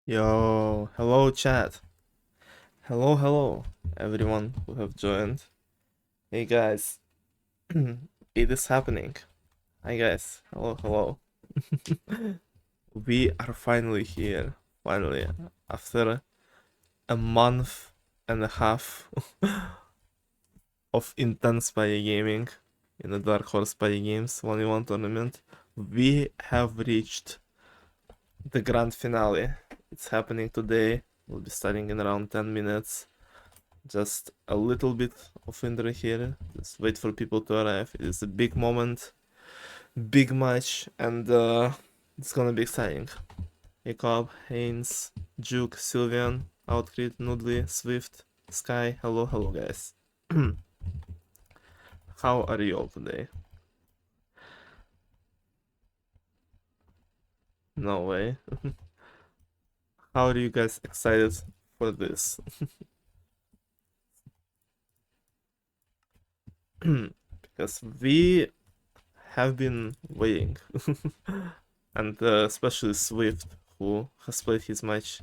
Yo, hello chat. Hello, everyone who have joined. Hey guys, it is happening. Hi guys, hello. We are finally here. Finally, after a month and a half of intense party gaming in the Dark Horse Party Games 1v1 tournament, we have reached the grand finale. It's happening today. We'll be starting in around 10 minutes. Just a little bit of intro here. Just wait for people to arrive. It is a big moment, big match, and it's gonna be exciting. Jacob, Haynes, Juke, Sylvian, Outcrit, Noodly, Swift, Sky. Hello, guys. How are you all today? No way. How are you guys excited for this? Because we have been waiting. And especially Swift, who has played his match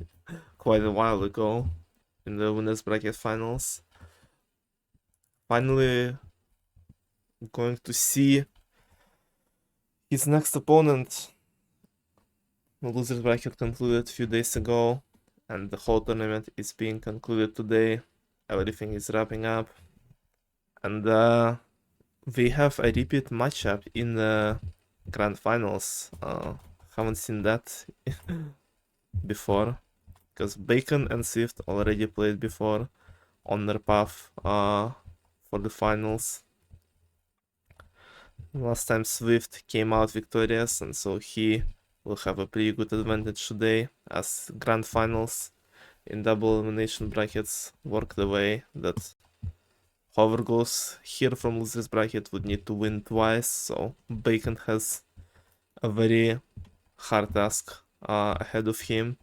quite a while ago in the winners bracket finals. Finally going to see his next opponent. The losers bracket concluded a few days ago, and the whole tournament is being concluded today. Everything is wrapping up, and we have a repeat matchup in the grand finals. Haven't seen that before, because Bacon and Swift already played before on their path for the finals. Last time Swift came out victorious, and so he will have a pretty good advantage today, as grand finals in double elimination brackets work the way that whoever goes here from losers bracket would need to win twice, so Bacon has a very hard task ahead of him.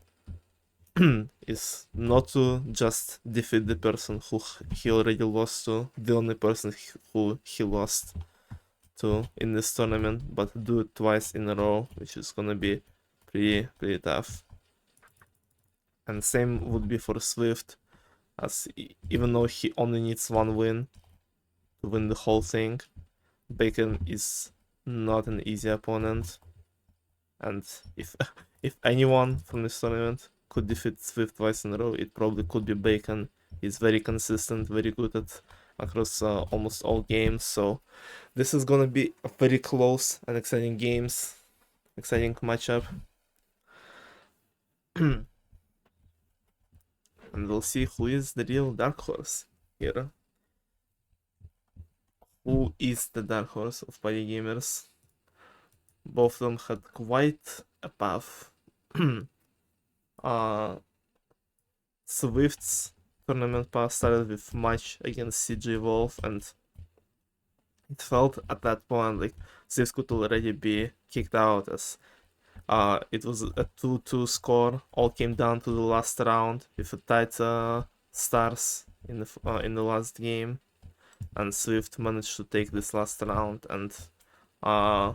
Is not to just defeat the person who he already lost to, the only person who he lost to in this tournament, but do it twice in a row, which is gonna be pretty tough. And same would be for Swift, as even though he only needs one win to win the whole thing, Bacon is not an easy opponent. And if anyone from this tournament could defeat Swift twice in a row, it probably could be Bacon. He's very consistent, very good at across almost all games, so this is gonna be a very close and exciting matchup. And we'll see who is the real dark horse here. Who is the dark horse of party gamers? Both of them had quite a path. Swift's tournament path started with match against CJ Wolf, and it felt at that point like Swift could already be kicked out, as it was a 2-2 score. All came down to the last round with a tight stars in the last game, and Swift managed to take this last round, and I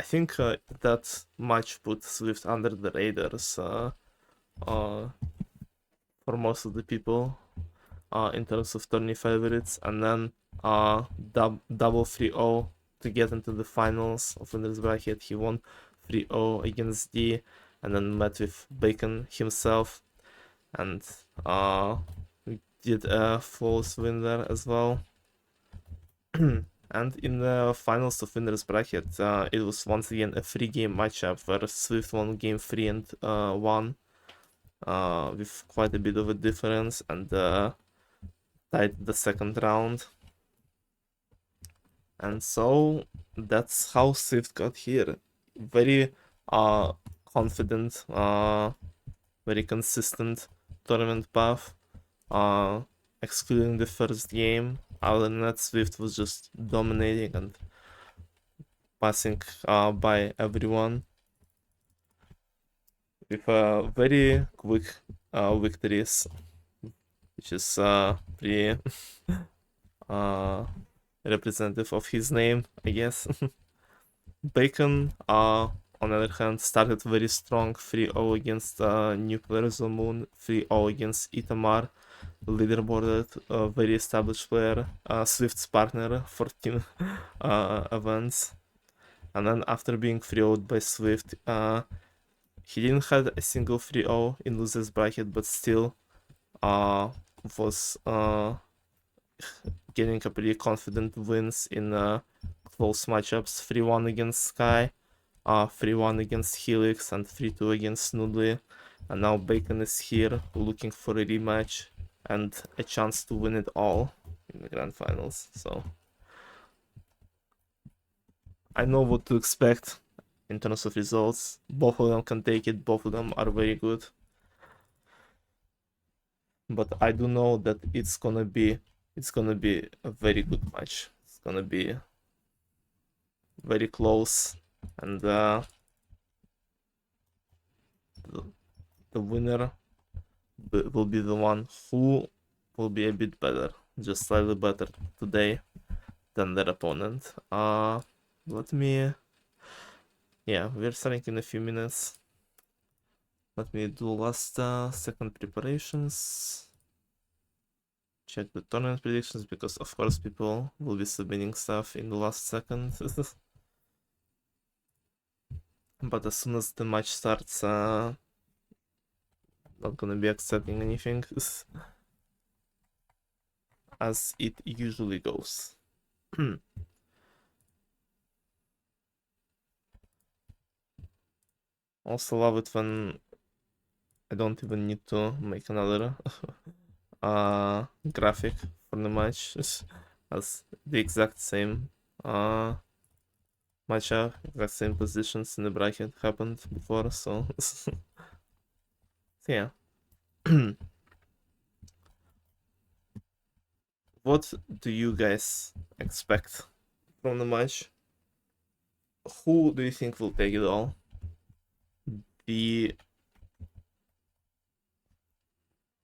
think that match put Swift under the radars for most of the people in terms of tourney favorites, and then double 3-0 to get into the finals of winners bracket. He won 3-0 against D, and then met with Bacon himself, and did a flawless win there as well. And in the finals of winners bracket, it was once again a 3-game matchup where Swift won game 3 and 1 with quite a bit of a difference, and tied the second round. And so that's how Swift got here. Very confident, very consistent tournament path, excluding the first game. Other than that, Swift was just dominating and passing by everyone with very quick victories, which is pretty representative of his name, I guess. Bacon on the other hand, started very strong, 3-0 against Nuclear Moon, 3-0 against Itamar, leaderboarded, very established player, Swift's partner for team events. And then after being 3-0'd by Swift, he didn't have a single 3-0 in losers bracket, but still was getting a pretty confident wins in close matchups. 3-1 against Sky, 3-1 against Helix, and 3-2 against Noodly. And now Bacon is here looking for a rematch and a chance to win it all in the grand finals. So I know what to expect in terms of results. Both of them can take it, both of them are very good. But I do know that it's gonna be a very good match. It's gonna be very close, and the winner will be the one who will be a bit better, just slightly better today than their opponent. Let me, yeah, we're starting in a few minutes. Let me do last second preparations. Check the tournament predictions, because of course people will be submitting stuff in the last second. But as soon as the match starts, not gonna be accepting anything, as it usually goes. Also love it when I don't even need to make another graphic for the match, as the exact same matchup, exact same positions in the bracket happened before, so yeah. What do you guys expect from the match? Who do you think will take it all?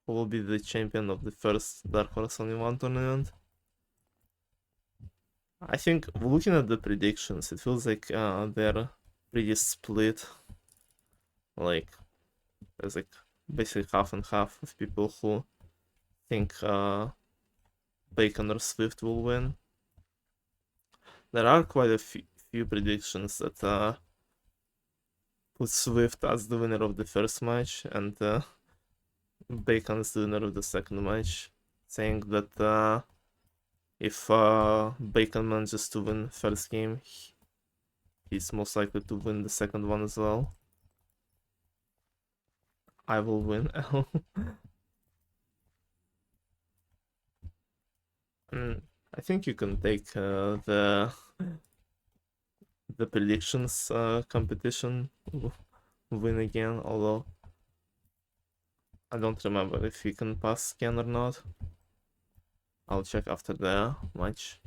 Who will be the champion of the first Dark Horse Only One tournament? I think looking at the predictions, it feels like they're pretty split. Like there's like basically half and half of people who think Bacon or Swift will win. There are quite a few predictions that put Swift as the winner of the first match and Bacon is the winner of the second match, saying that if Bacon manages to win first game, he's most likely to win the second one as well. I will win. I think you can take the predictions competition win again, although I don't remember if you can pass scan or not. I'll check after the match.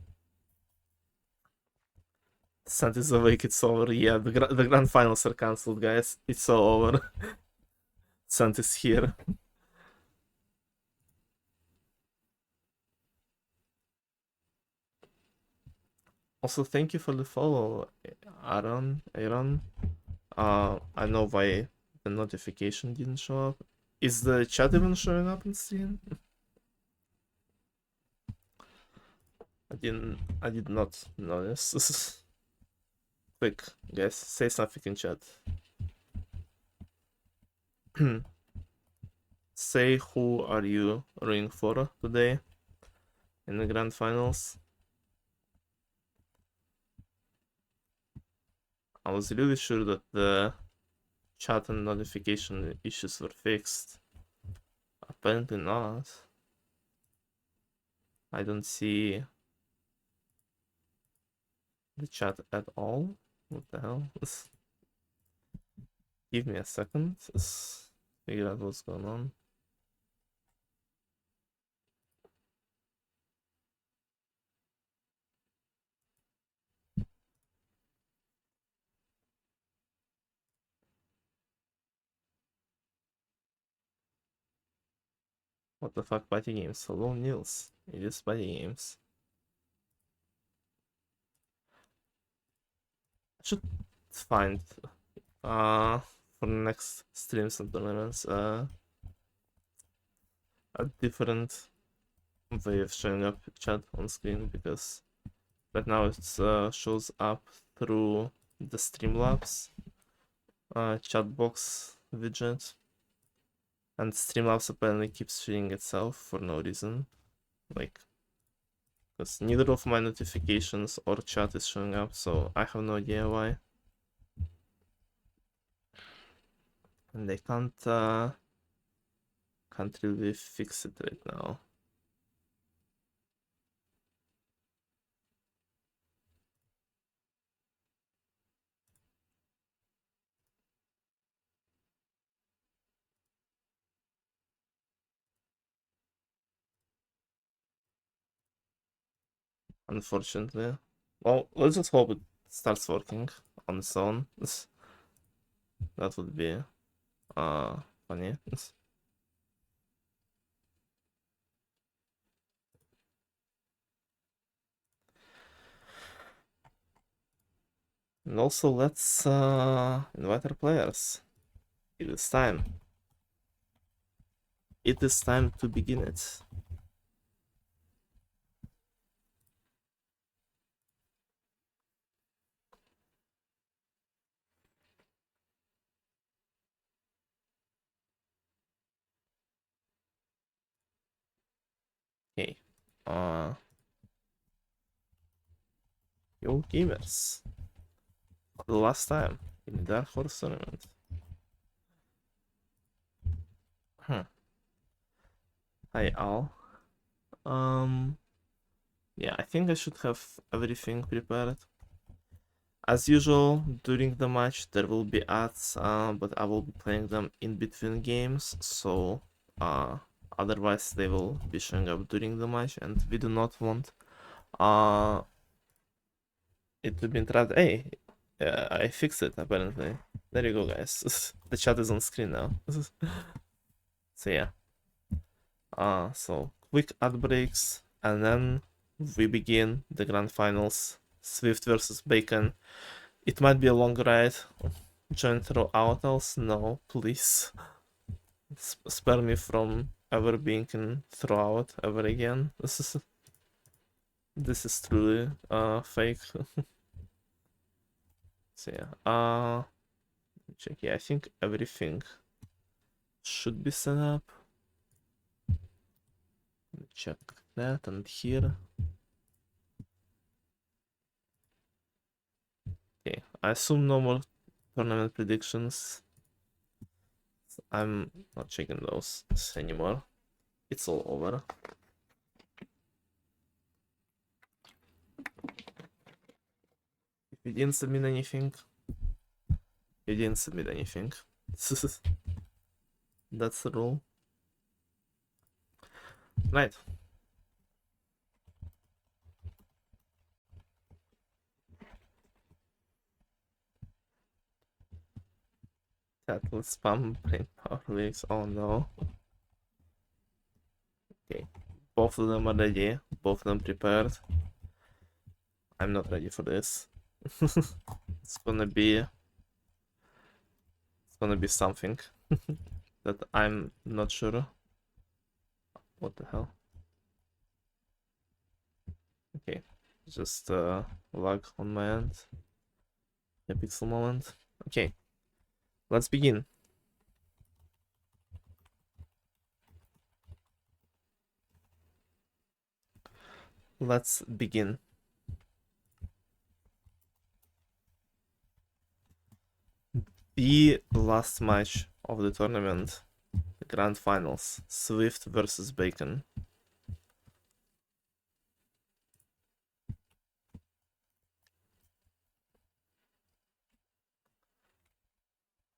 Sant is awake, it's over. Yeah, the grand finals are cancelled, guys. It's all over. Sant is here. Also, thank you for the follow, Aaron. I know why the notification didn't show up. Is the chat even showing up in stream? I did not notice. Quick, guys, say something in chat. Say who are you rooting for today in the grand finals. I was really sure that the chat and notification issues were fixed. Apparently not. I don't see the chat at all. What the hell? Give me a second. Let's figure out what's going on. What the fuck, party games? Hello, Nils. It is party games. I should find for next streams and tournaments, a different way of showing up chat on screen, because right now it shows up through the Streamlabs chat box widget, and Streamlabs apparently keeps showing itself for no reason, like, because neither of my notifications or chat is showing up, so I have no idea why. And they can't really fix it right now. Unfortunately. Well, let's just hope it starts working on its own. That would be funny. And also, let's invite our players. It is time. It is time to begin it. Okay. Yo gamers. For the last time in the Dark Horse tournament. Hi Al. Yeah, I think I should have everything prepared. As usual, during the match there will be ads, but I will be playing them in between games, so otherwise they will be showing up during the match, and we do not want it to be interrupted. Hey, I fixed it apparently. There you go, guys. The chat is on screen now. So yeah. So quick ad breaks, and then we begin the grand finals. Swift versus Bacon. It might be a long ride. Join throughout else? No, please. Spare me from ever being in throughout ever again. This is truly fake. So yeah. Check. Yeah, I think everything should be set up. Check that, and here. Okay, I assume no more tournament predictions. I'm not checking those anymore. It's all over. If you didn't submit anything, you didn't submit anything. That's the rule. Right. Tattle spam brain power leaks. Oh no. Okay. Both of them are ready. Both of them prepared. I'm not ready for this. It's gonna be something that I'm not sure. What the hell? Okay. Just lag on my end. A pixel moment. Okay. Let's begin. Let's begin. The last match of the tournament, the grand finals, Swift versus Bacon.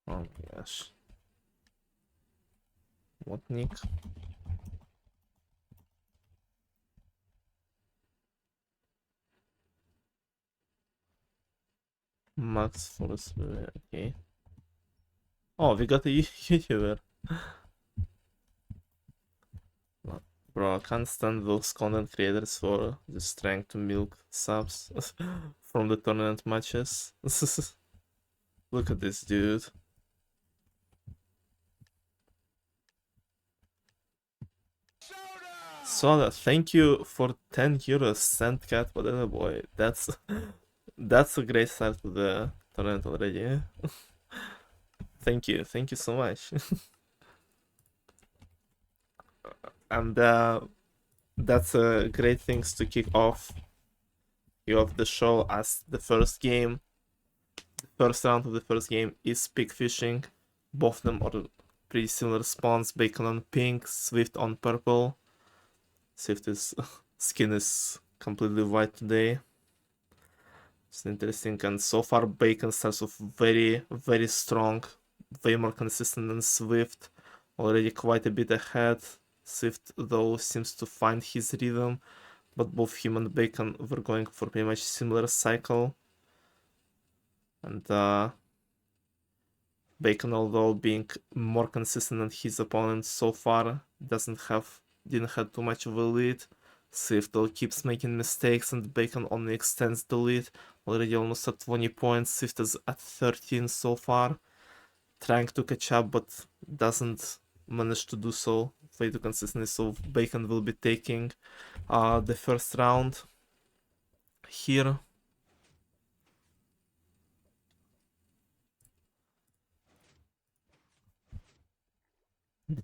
Oh my gosh. What nick? Max Force, okay. Oh, we got a YouTuber. Bro, I can't stand those content creators for just trying to milk subs from the tournament matches. Look at this dude. Soda, thank you for 10 euros. Sandcat, whatever boy. That's a great start to the tournament already. Thank you so much. And that's a great things to kick off the show, as the first round of the first game is pig fishing. Both of them are pretty similar spawns. Bacon on pink, Swift on purple. Swift's skin is completely white today. It's interesting, and so far Bacon starts off very, very strong, way more consistent than Swift, already quite a bit ahead. Swift, though, seems to find his rhythm, but both him and Bacon were going for pretty much similar cycle. And Bacon, although being more consistent than his opponent so far, didn't have too much of a lead. Swift though keeps making mistakes, and Bacon only extends the lead, already almost at 20 points. Swift is at 13 so far, trying to catch up but doesn't manage to do so way too consistently, so Bacon will be taking the first round here.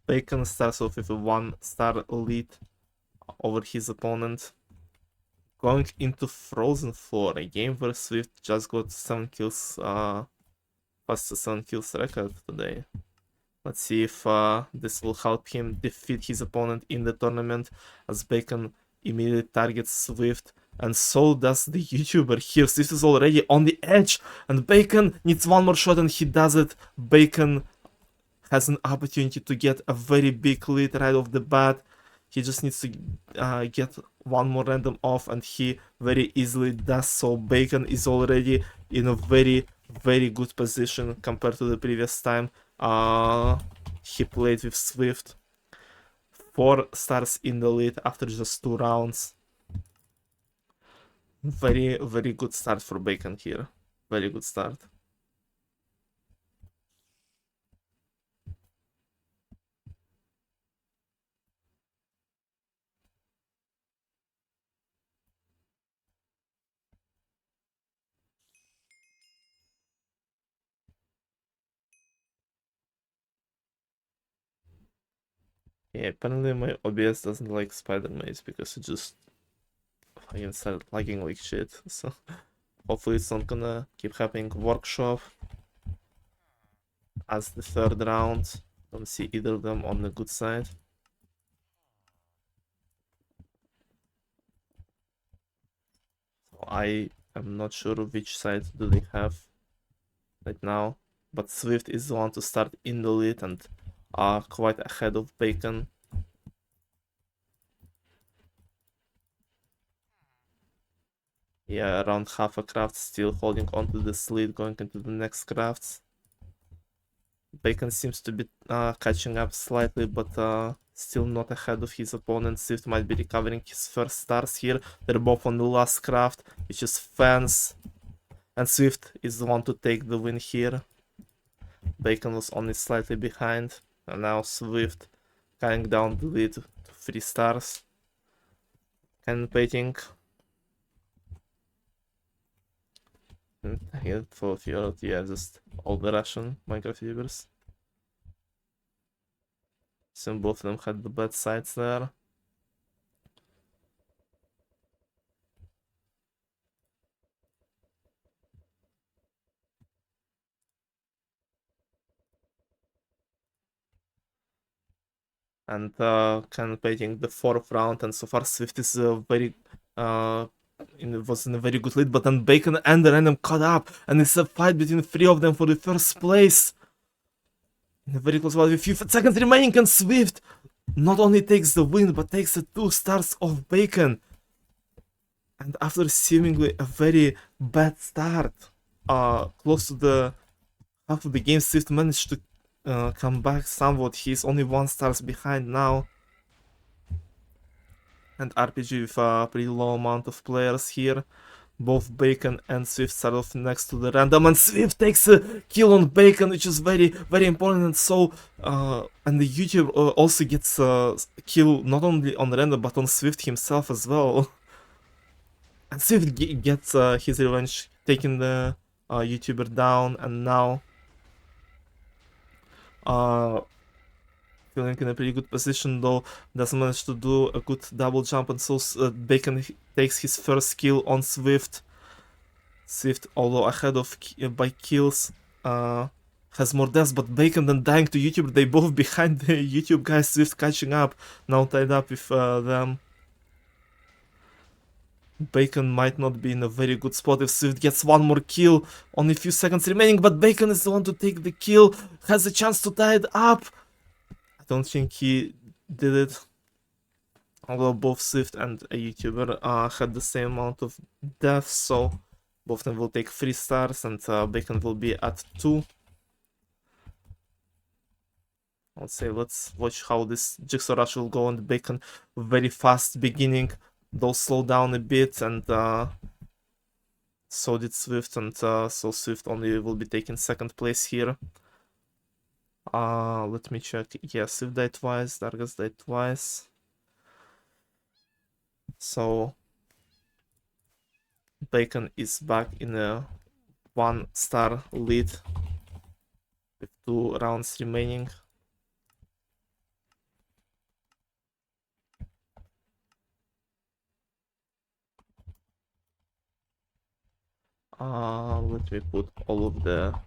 Bacon starts off with a 1-star lead over his opponent. Going into Frozen Floor, a game where Swift just got 7 kills, fastest 7 kills record today. Let's see if this will help him defeat his opponent in the tournament, as Bacon immediately targets Swift, and so does the YouTuber here. Swift is already on the edge, and Bacon needs one more shot, and he does it. Bacon has an opportunity to get a very big lead right off the bat. He just needs to get one more random off, and he very easily does so. Bacon is already in a very, very good position compared to the previous time he played with Swift. 4 stars in the lead after just 2 rounds. Very, very good start for Bacon here. Very good start. Yeah, apparently my OBS doesn't like spider maze because it just fucking started lagging like shit. So hopefully it's not gonna keep happening. Workshop as the third round. Don't see either of them on the good side. So I am not sure which side do they have right now, but Swift is the one to start in the lead and quite ahead of Bacon. Yeah, around half a craft, still holding on to this lead, going into the next crafts. Bacon seems to be catching up slightly, but still not ahead of his opponent. Swift might be recovering his first stars here. They're both on the last craft, which is fence. And Swift is the one to take the win here. Bacon was only slightly behind. And now Swift cutting down the lead to 3 stars. And waiting. Here for yeah, just all the Russian Minecraft viewers. So both of them had the bad sides there. And kind of waiting the 4th round, and so far Swift is very was in a very good lead, but then Bacon and the random caught up, and it's a fight between 3 of them for the first place. In a very close fight with few seconds remaining, and Swift not only takes the win, but takes the 2 stars of Bacon. And after seemingly a very bad start, close to the half of the game, Swift managed to come back somewhat. He's only 1 stars behind now. And RPG with a pretty low amount of players here. Both Bacon and Swift start off next to the random, and Swift takes a kill on Bacon, which is very, very important. And so, and the YouTube also gets a kill not only on random but on Swift himself as well. And Swift gets his revenge, taking the YouTuber down, and now feeling in a pretty good position, though doesn't manage to do a good double jump, and so Bacon takes his first kill on Swift. Swift, although ahead of by kills, has more deaths, but Bacon then dying to YouTuber. They both behind the YouTube guys. Swift catching up, now tied up with them. Bacon might not be in a very good spot if Swift gets one more kill. Only a few seconds remaining, but Bacon is the one to take the kill. Has a chance to tie it up. I don't think he did it. Although both Swift and a YouTuber had the same amount of deaths, so both of them will take 3 stars, and Bacon will be at 2. Let's say, let's watch how this Jigsaw Rush will go, and Bacon very fast beginning, though slow down a bit, and so did Swift, and so Swift only will be taking 2nd place here. Let me check. Yeah, Swift died twice, Dargus died twice. So Bacon is back in a 1-star lead with 2 rounds remaining. Let me put all of the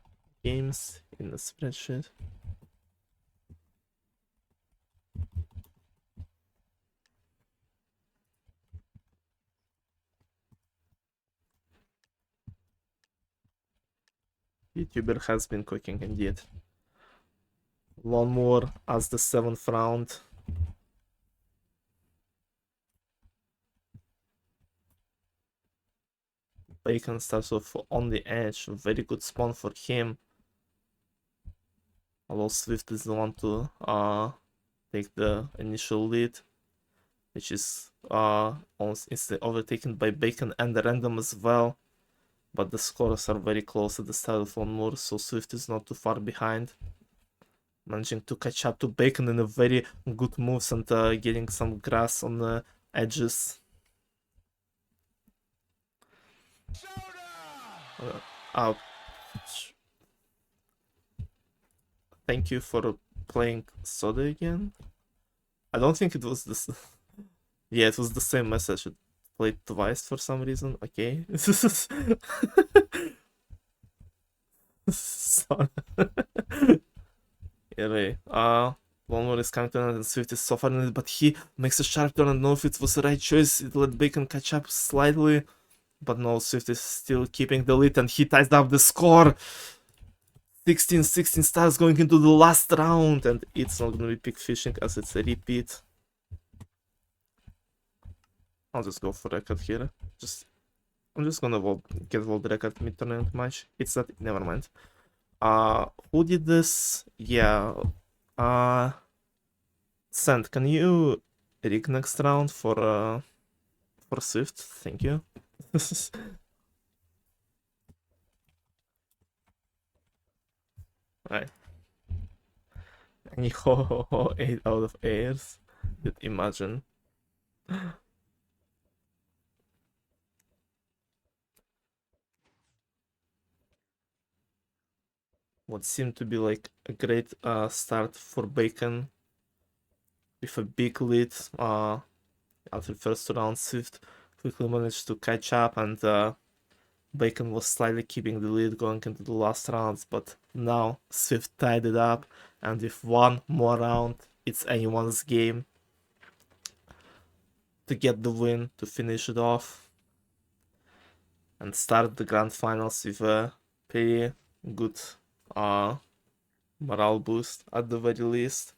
games in the spreadsheet. YouTuber has been cooking indeed. One more as the 7th round. Bacon starts off on the edge, very good spawn for him. Although Swift is the one to take the initial lead, which is almost instantly overtaken by Bacon and the random as well. But the scores are very close at the start of one more, so Swift is not too far behind. Managing to catch up to Bacon in a very good moves and getting some grass on the edges. Thank you for playing Soda again. I don't think it was this. Yeah, it was the same message. It played twice for some reason. Okay. Sorry. Anyway, one more is coming to and Swift is so far in it, but he makes a sharp turn. I don't know if it was the right choice. It let Bacon catch up slightly, but no, Swift is still keeping the lead, and he ties up the score. 16 stars going into the last round, and it's not gonna be pick fishing as it's a repeat. I'll just go for record here. I'm just gonna get world record mid-tournament match. It's that, never mind. Who did this? Yeah. Sand, can you rig next round for Swift? Thank you. Right. Any ho 8 out of 8s. You'd imagine. What seemed to be like a great start for Bacon with a big lead after the first round. Swift quickly managed to catch up, and Bacon was slightly keeping the lead going into the last rounds, but now Swift tied it up, and with one more round, it's anyone's game to get the win, to finish it off, and start the grand finals with a pretty good morale boost at the very least,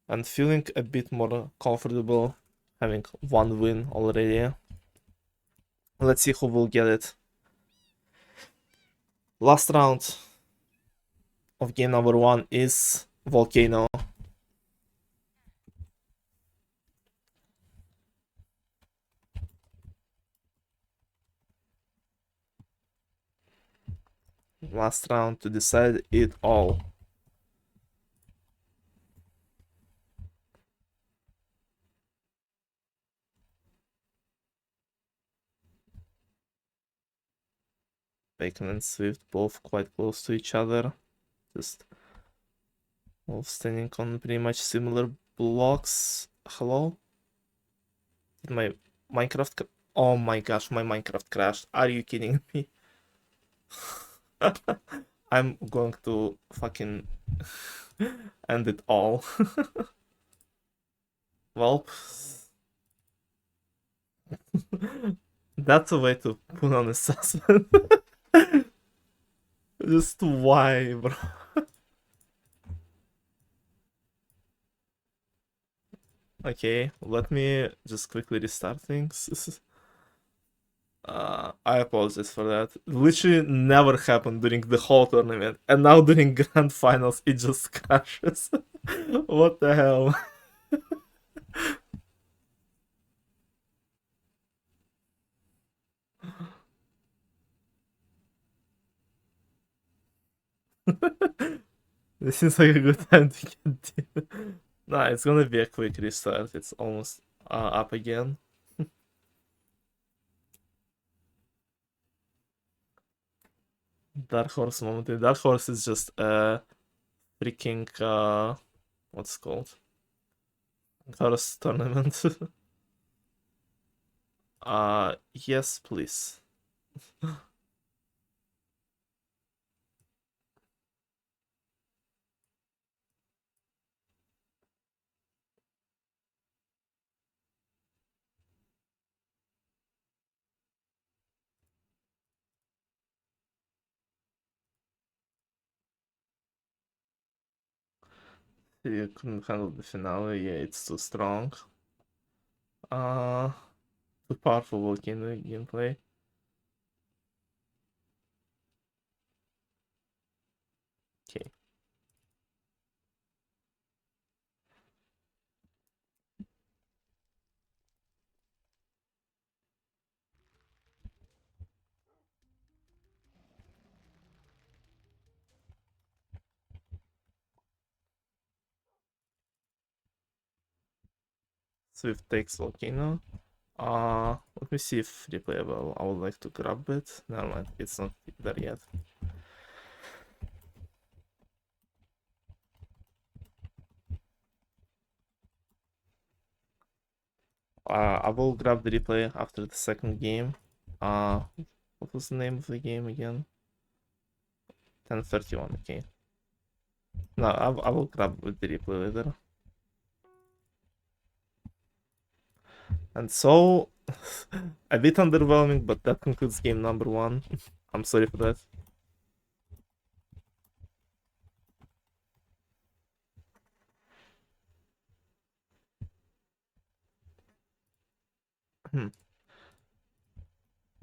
and feeling a bit more comfortable having one win already. Let's see who will get it. Last round of game number 1 is Volcano. last round to decide it all. Bacon and Swift both quite close to each other. Just both standing on pretty much similar blocks. Hello? Did my Minecraft... Oh my gosh, my Minecraft crashed. Are you kidding me? I'm going to fucking end it all. Well, that's a way to put on assessment. Just why, bro? Okay, let me just quickly restart things. I apologize for that. Literally never happened during the whole tournament, and now during grand finals it just crashes. What the hell? This seems like a good time to continue. Nah, it's gonna be a quick restart. It's almost up again. Dark Horse moment. Dark Horse is just a freaking what's it called? Horse tournament. Yes, please. You couldn't handle the finale. Yeah, it's too strong. Uh, Too powerful volcano gameplay. Okay. Swift takes volcano. Let me see if replayable. I would like to grab it. Never mind, it's not there yet. I will grab the replay after the second game. What was the name of the game again? 10:31. Okay. No, I will grab with the replay later. And so, a bit underwhelming, but that concludes game number 1. I'm sorry for that.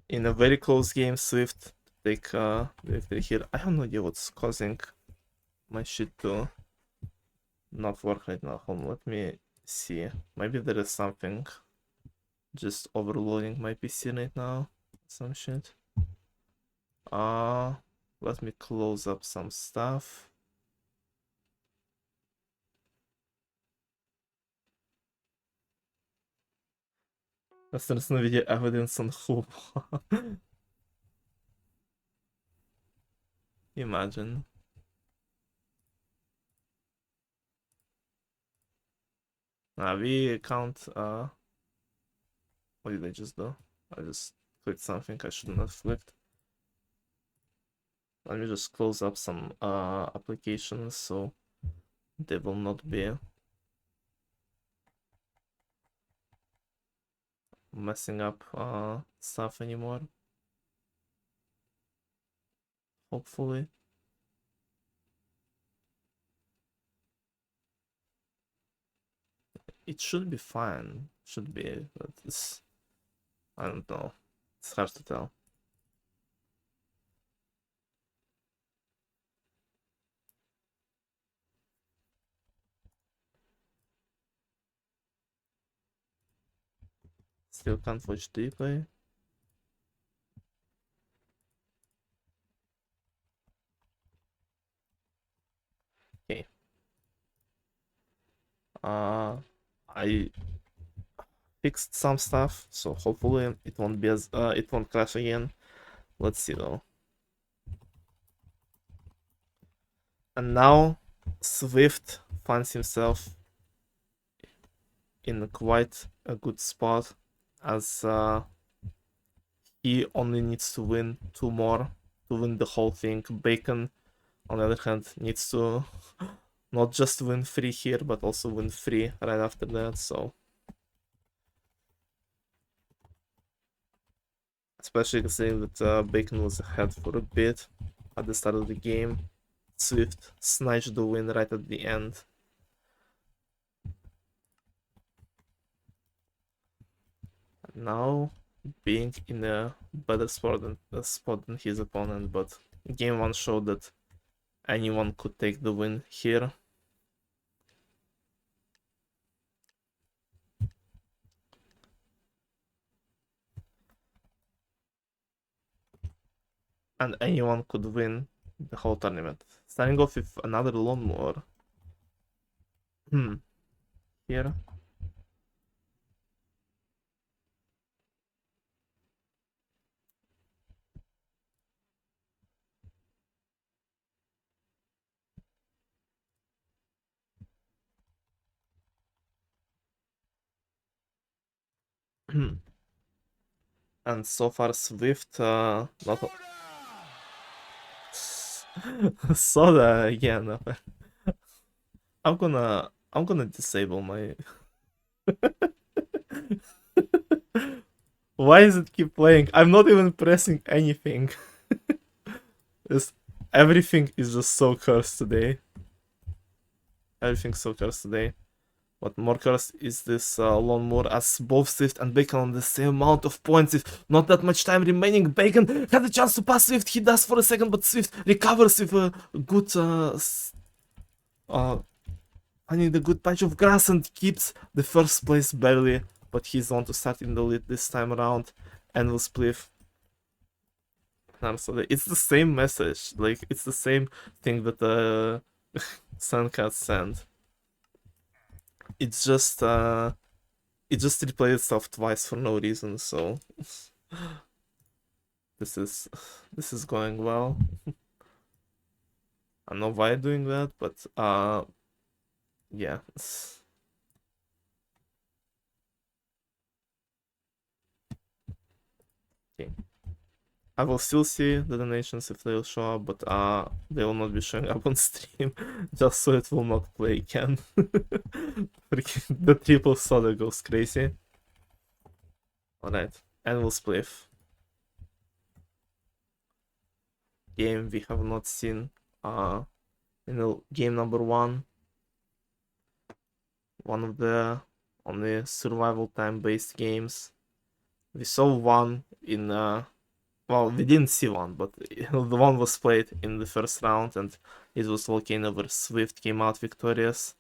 In a very close game, Swift take the victory here. I have no idea what's causing my shit to not work right now. Hold on, let me see. Maybe there is something just overloading my PC right now. Some shit. Let me close up some stuff. There's no video evidence on who. Imagine. We can't. What did I just do? I just clicked something I shouldn't have clicked. Let me just close up some applications so they will not be messing up stuff anymore. Hopefully. It should be fine. Should be, but it's... I don't know. It's hard to tell. Still can't watch replay. I fixed some stuff, so hopefully it won't be as it won't crash again. Let's see though. And now Swift finds himself in quite a good spot, as he only needs to win 2 more to win the whole thing. Bacon, on the other hand, needs to not just win 3 here, but also win 3 right after that, so... Especially considering that Bacon was ahead for a bit at the start of the game. Swift snatched the win right at the end. Now, being in a better spot than his opponent, but game 1 showed that anyone could take the win here. And anyone could win the whole tournament. Starting off with another lawnmower. Here. And so far Swift not Soda again. I'm gonna disable my Why does it keep playing? I'm not even pressing anything. Everything is just so cursed today. Everything's so cursed today. What more cursed is this lawnmower, as both Swift and Bacon on the same amount of points with not that much time remaining. Bacon had a chance to pass Swift, he does for a second, but Swift recovers with a good finding the good patch of grass and keeps the first place barely, but he's on to start in the lead this time around and will spliff. So it's the same message, like it's the same thing that Suncat sent. It's just it just replayed itself twice for no reason, so this is going well. I don't know why I'm doing that, but yeah. Okay. I will still see the donations if they'll show up, but they will not be showing up on stream, just so it will not play again. The triple soda goes crazy. Alright, and we'll spliff. Game we have not seen in game number 1. One of the only survival time based games. We saw one in well, we didn't see one, but the one was played in the first round, and it was Volcano where Swift came out victorious.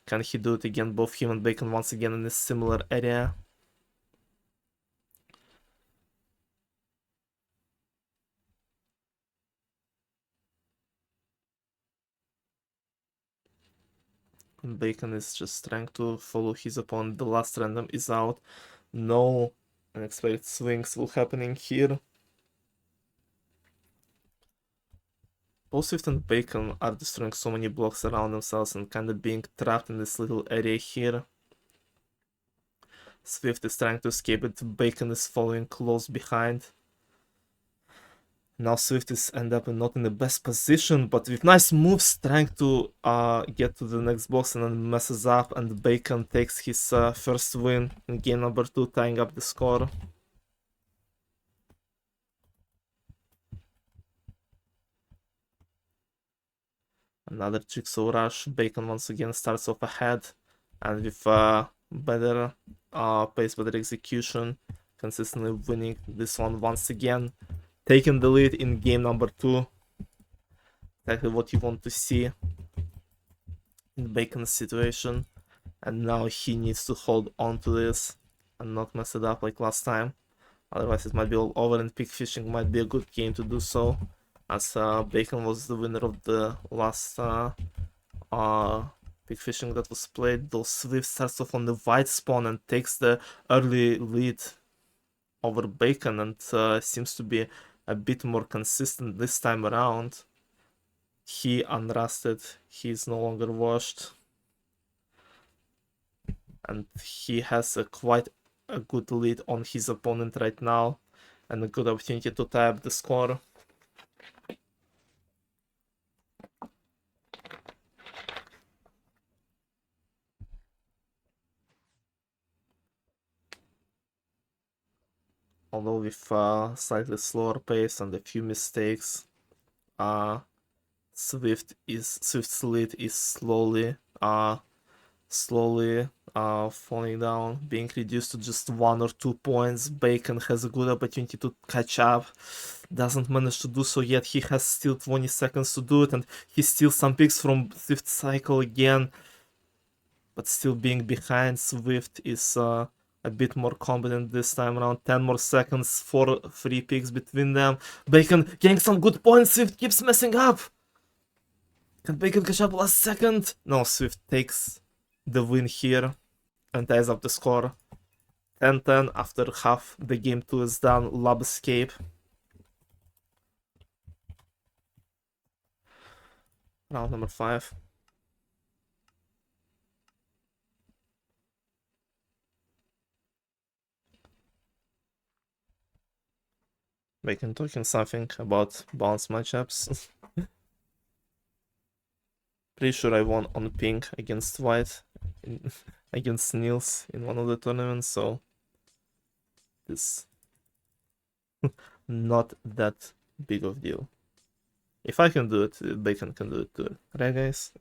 Can he do it again? Both him and Bacon once again in a similar area. And Bacon is just trying to follow his opponent. The last random is out. No unexpected swings will happening here. Both Swift and Bacon are destroying so many blocks around themselves and kind of being trapped in this little area here. Swift is trying to escape it, Bacon is following close behind. Now Swift is end up not in the best position, but with nice moves trying to get to the next box and then messes up, and Bacon takes his first win in game number 2, tying up the score. Another Jigsaw rush. Bacon once again starts off ahead, and with better pace, better execution, consistently winning this one once again, taking the lead in game number 2. Exactly what you want to see in Bacon's situation, and now he needs to hold on to this and not mess it up like last time. Otherwise it might be all over, and pick fishing might be a good game to do so, as Bacon was the winner of the last Big fishing that was played, though Swift starts off on the white spawn and takes the early lead over Bacon and seems to be a bit more consistent this time around. He unrusted, he's no longer washed, and he has quite a good lead on his opponent right now and a good opportunity to tie up the score. Although with slightly slower pace and a few mistakes, Swift's lead is slowly falling down, being reduced to just 1 or 2 points. Bacon has a good opportunity to catch up, doesn't manage to do so yet. He has still 20 seconds to do it, and he steals some picks from Swift's cycle again, but still being behind. Swift is a bit more competent this time around. 10 more seconds, 4 free picks between them. Bacon getting some good points. Swift keeps messing up. Can Bacon catch up last second? No, Swift takes the win here and ties up the score. 10-10 after half the game 2 is done. Lab escape. Round number 5. Bacon talking something about bounce matchups. Pretty sure I won on pink against white, against Niels in one of the tournaments, so it's not that big of deal. If I can do it, Bacon can do it too. Right, guys?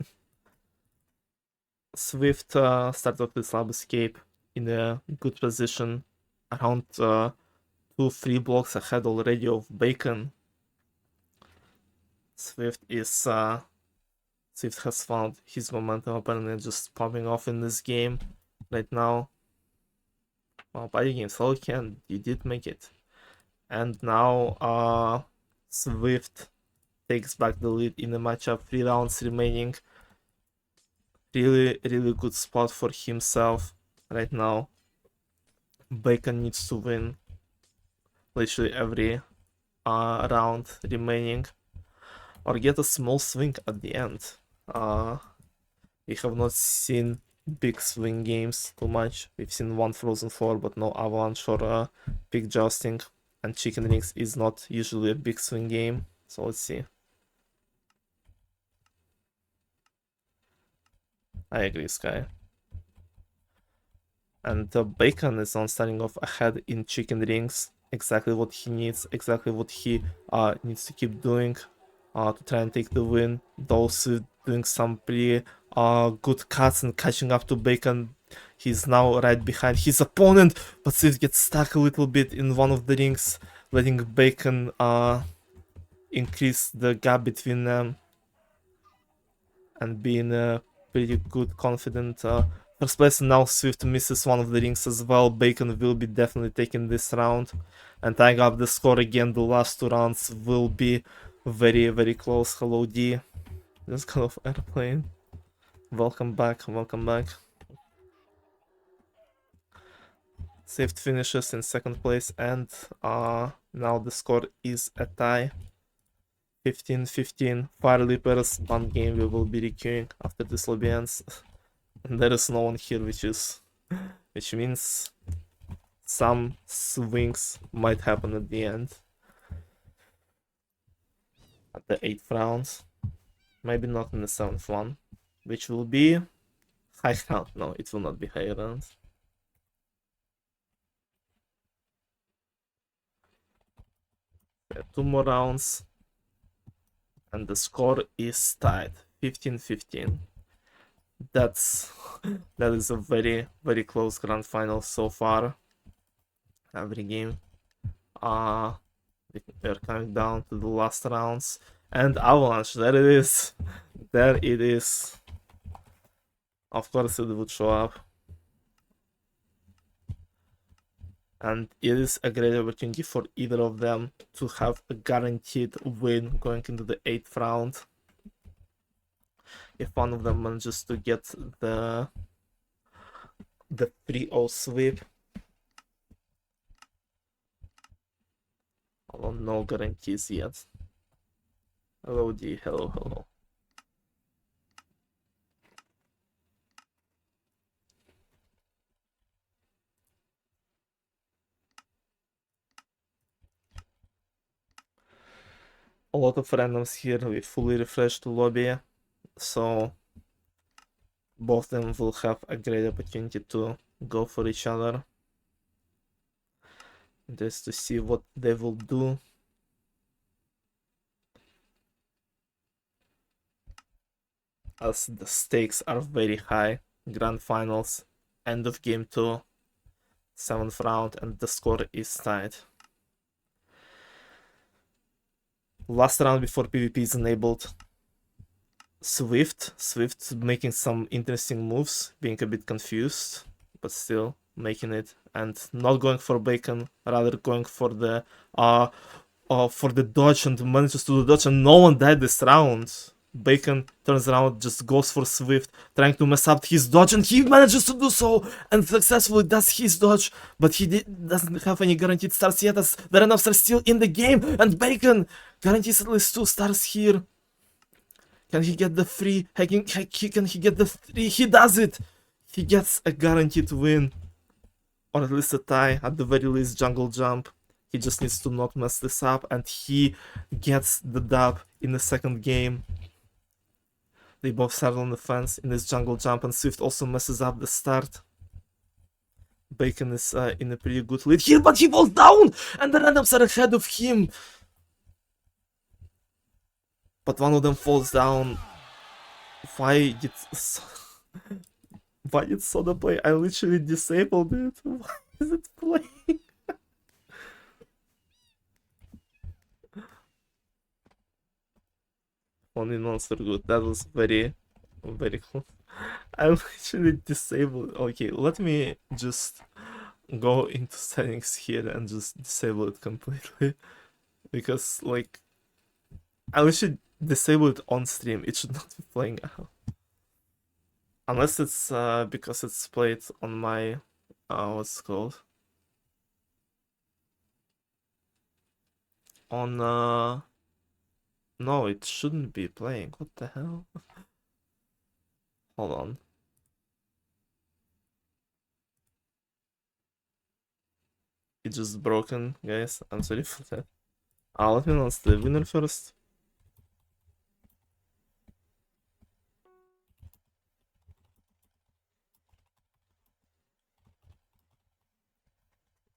Swift started off this lab escape in a good position, around 2 free blocks ahead already of Bacon. Swift has found his momentum apparently just popping off in this game right now. Well, by the game, so you did make it. And now Swift takes back the lead in the matchup. 3 rounds remaining. Really good spot for himself right now. Bacon needs to win literally every round remaining or get a small swing at the end. We have not seen big swing games too much. We've seen one Frozen 4, but no Avalanche or Big Jousting, and Chicken Rings is not usually a big swing game. So let's see. I agree, Sky. And Bacon is on starting off ahead in Chicken Rings. Exactly what he needs, exactly what he needs to keep doing to try and take the win. Those doing some pretty good cuts and catching up to Bacon. He's now right behind his opponent, but Swift gets stuck a little bit in one of the rings, letting Bacon increase the gap between them and being pretty good, confident first place. And now Swift misses one of the rings as well. Bacon will be definitely taking this round and tying up the score again. The last 2 rounds will be very close. Hello D, just got off airplane. Welcome back. Swift finishes in 2nd place, and now the score is a tie. 15-15. Fire Leapers, one game we will be requeuing after this lobby ends. And there is no one here, which means some swings might happen at the end. At the 8th round. Maybe not in the 7th one, which will be high round. No, it will not be high round. We have 2 more rounds, and the score is tied, 15-15. That is a very close grand final so far. Every game. We're coming down to the last rounds, and Avalanche. There it is. There it is. Of course it would show up. And it is a great opportunity for either of them to have a guaranteed win going into the 8th round. if one of them manages to get the 3-0 sweep. Although no guarantees yet. Hello D, hello. A lot of randoms here. We fully refreshed the lobby, so both of them will have a great opportunity to go for each other. Just to see what they will do. As the stakes are very high. Grand finals, end of game 2, 7th round, and the score is tied. Last round before PvP is enabled. Swift making some interesting moves, being a bit confused, but still making it, and not going for Bacon, rather going for the dodge, and manages to do dodge, and no one died this round. Bacon turns around, just goes for Swift, trying to mess up his dodge, and he manages to do so, and successfully does his dodge, but he doesn't have any guaranteed stars yet, as the randoms are still in the game, and Bacon guarantees at least 2 stars here. Can he get the free? Can he get the 3? He does it! He gets a guaranteed win. Or at least a tie, at the very least jungle jump. He just needs to not mess this up, and he gets the dub in the second game. They both start on the fence in this jungle jump, and Swift also messes up the start. Bacon is in a pretty good lead here, but he falls down! And the randoms are ahead of him! But one of them falls down. Why did Soda play? I literally disabled it. Why is it playing? Only monster good. That was very close. I literally disabled. Okay, let me just go into settings here and just disable it completely. Because, like, I literally disabled it on stream. It should not be playing out. Unless it's because it's played on my what's it called? On no, it shouldn't be playing. What the hell? Hold on. It's just broken, guys. I'm sorry for that. Let me announce the winner first.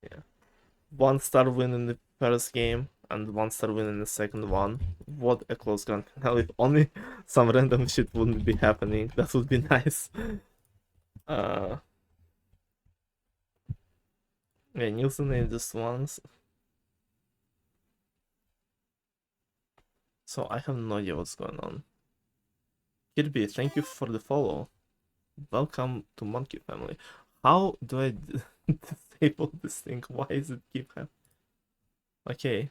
Yeah. 1-star win in the first game and 1-star win in the second one. What a close grand finale. If only some random shit wouldn't be happening. That would be nice. Yeah, Nielsen named just once. So I have no idea what's going on. Kirby, thank you for the follow. Welcome to Monkey Family. How do I disable this thing? Why is it keep happening? Okay.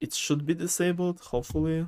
It should be disabled, hopefully.